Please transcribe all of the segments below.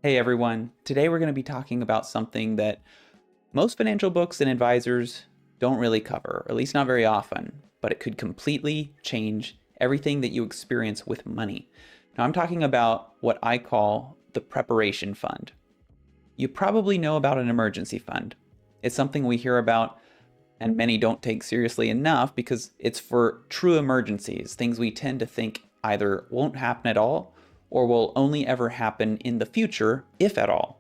Hey everyone, today we're going to be talking about something that most financial books and advisors don't really cover, or at least not very often, but it could completely change everything that you experience with money. Now I'm talking about what I call the preparation fund. You probably know about an emergency fund. It's something we hear about and many don't take seriously enough because it's for true emergencies, things we tend to think either won't happen at all or will only ever happen in the future, if at all.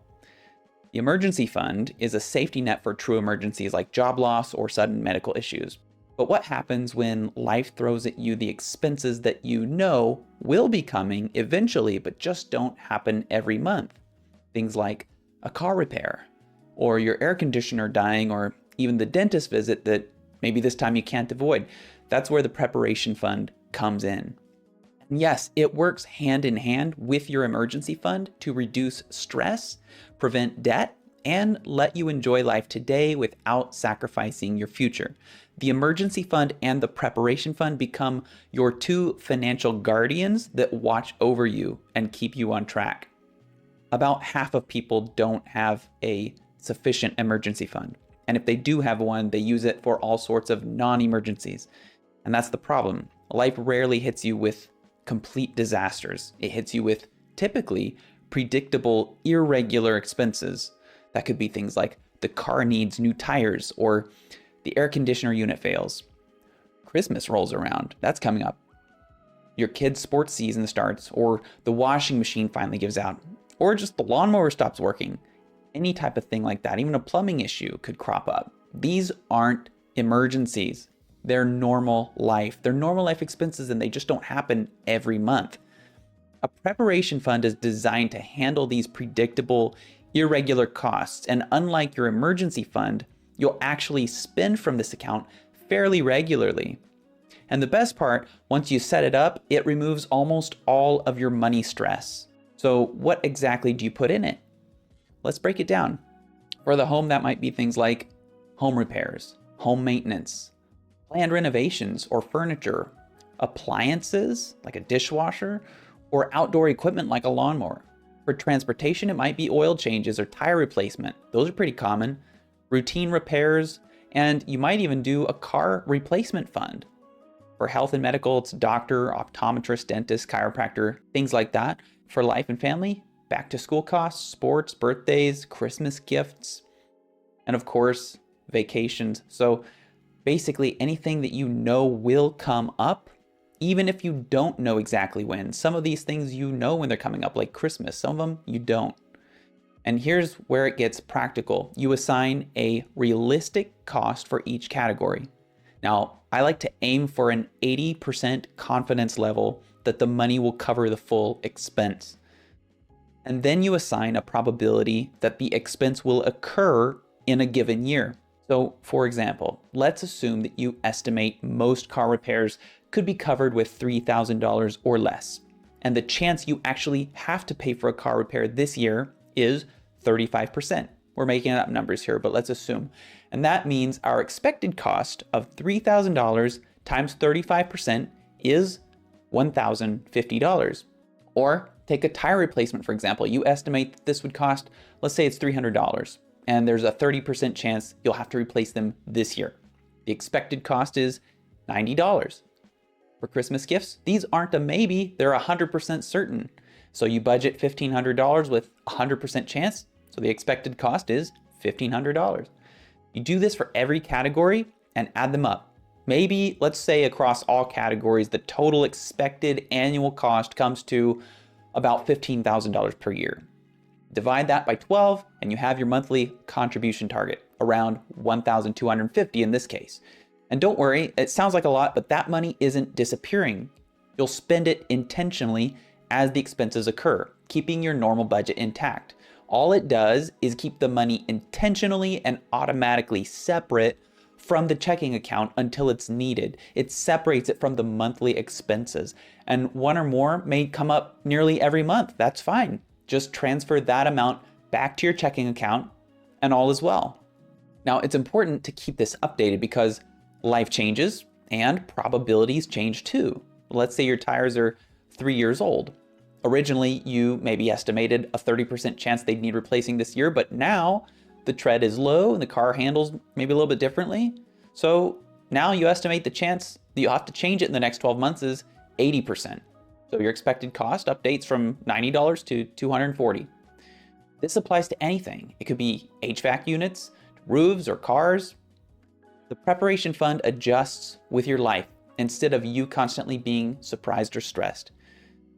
The emergency fund is a safety net for true emergencies like job loss or sudden medical issues. But what happens when life throws at you the expenses that you know will be coming eventually, but just don't happen every month? Things like a car repair, or your air conditioner dying, or even the dentist visit that maybe this time you can't avoid. That's where the preparation fund comes in. And yes, it works hand in hand with your emergency fund to reduce stress, prevent debt, and let you enjoy life today without sacrificing your future. The emergency fund and the preparation fund become your two financial guardians that watch over you and keep you on track. About half of people don't have a sufficient emergency fund. And if they do have one, they use it for all sorts of non-emergencies. And that's the problem. Life rarely hits you with complete disasters. It hits you with typically predictable, irregular expenses. That could be things like the car needs new tires or the air conditioner unit fails. Christmas rolls around. That's coming up. Your kid's sports season starts, or the washing machine finally gives out, or just the lawnmower stops working. Any type of thing like that, even a plumbing issue could crop up. These aren't emergencies. They're normal life. They're normal life expenses, and they just don't happen every month. A preparation fund is designed to handle these predictable, irregular costs. And unlike your emergency fund, you'll actually spend from this account fairly regularly. And the best part, once you set it up, it removes almost all of your money stress. So what exactly do you put in it? Let's break it down. For the home, that might be things like home repairs, home maintenance, planned renovations or furniture, appliances like a dishwasher, or outdoor equipment like a lawnmower. For transportation, it might be oil changes or tire replacement. Those are pretty common. Routine repairs, and you might even do a car replacement fund. For health and medical, it's doctor, optometrist, dentist, chiropractor, things like that. For life and family, back to school costs, sports, birthdays, Christmas gifts, and of course, vacations. So basically anything that you know will come up, even if you don't know exactly when. Some of these things you know when they're coming up, like Christmas. Some of them you don't. And here's where it gets practical. You assign a realistic cost for each category. Now, I like to aim for an 80% confidence level that the money will cover the full expense. And then you assign a probability that the expense will occur in a given year. So for example, let's assume that you estimate most car repairs could be covered with $3,000 or less. And the chance you actually have to pay for a car repair this year is 35%. We're making up numbers here, but let's assume. And that means our expected cost of $3,000 times 35% is $1,050. Or take a tire replacement, for example. You estimate that this would cost, let's say it's $300, and there's a 30% chance you'll have to replace them this year. The expected cost is $90. For Christmas gifts, these aren't a maybe, they're 100% certain. So you budget $1,500 with 100% chance, so the expected cost is $1,500. You do this for every category and add them up. Maybe, let's say across all categories, the total expected annual cost comes to about $15,000 per year. Divide that by 12 and you have your monthly contribution target, around $1,250 in this case. And don't worry, it sounds like a lot, but that money isn't disappearing. You'll spend it intentionally as the expenses occur, keeping your normal budget intact. All it does is keep the money intentionally and automatically separate from the checking account until it's needed. It separates it from the monthly expenses. And one or more may come up nearly every month. That's fine. Just transfer that amount back to your checking account and all is well. Now, it's important to keep this updated because life changes and probabilities change too. Let's say your tires are 3 years old. Originally, you maybe estimated a 30% chance they'd need replacing this year, but now the tread is low and the car handles maybe a little bit differently. So now you estimate the chance that you'll have to change it in the next 12 months is 80%. So your expected cost updates from $90 to $240. This applies to anything. It could be HVAC units, roofs, or cars. The preparation fund adjusts with your life instead of you constantly being surprised or stressed.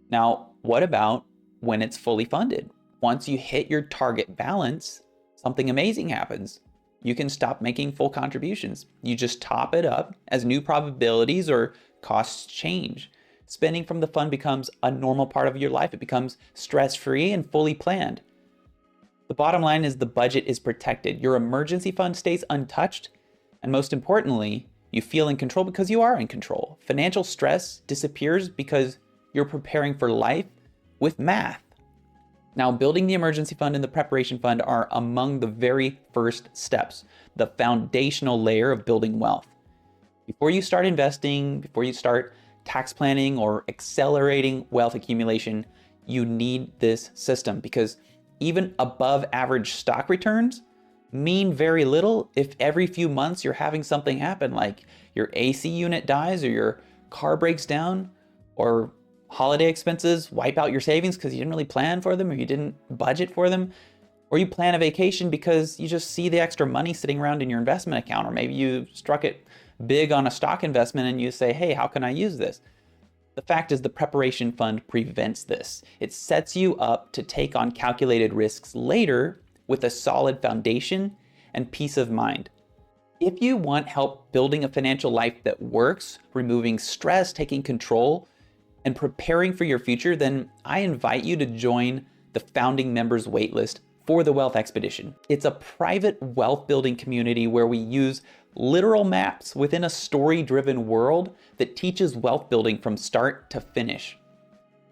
Now, what about when it's fully funded? Once you hit your target balance, something amazing happens. You can stop making full contributions. You just top it up as new probabilities or costs change. Spending from the fund becomes a normal part of your life. It becomes stress-free and fully planned. The bottom line is the budget is protected. Your emergency fund stays untouched. And most importantly, you feel in control because you are in control. Financial stress disappears because you're preparing for life with math. Now, building the emergency fund and the preparation fund are among the very first steps, the foundational layer of building wealth. Before you start investing, before you start tax planning or accelerating wealth accumulation, you need this system because even above average stock returns mean very little if every few months you're having something happen, like your AC unit dies or your car breaks down or holiday expenses wipe out your savings because you didn't really plan for them or you didn't budget for them, or you plan a vacation because you just see the extra money sitting around in your investment account, or maybe you struck it big on a stock investment and you say, hey, how can I use this? The fact is the preparation fund prevents this. It sets you up to take on calculated risks later with a solid foundation and peace of mind. If you want help building a financial life that works, removing stress, taking control, and preparing for your future, then I invite you to join the founding members waitlist for the Wealth Expedition. It's a private wealth building community where we use literal maps within a story-driven world that teaches wealth building from start to finish.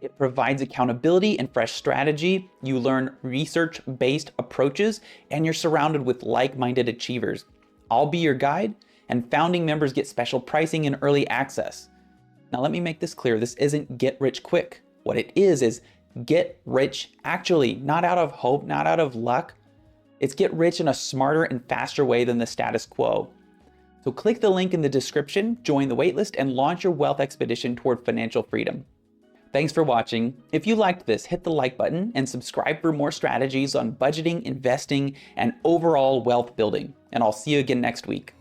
It provides accountability and fresh strategy. You learn research-based approaches, and you're surrounded with like-minded achievers. I'll be your guide, and founding members get special pricing and early access. Now, let me make this clear. This isn't get rich quick. What it is get rich actually, not out of hope, not out of luck. It's get rich in a smarter and faster way than the status quo. So click the link in the description, join the waitlist, and launch your wealth expedition toward financial freedom. Thanks for watching. If you liked this, hit the like button and subscribe for more strategies on budgeting, investing, and overall wealth building. And I'll see you again next week.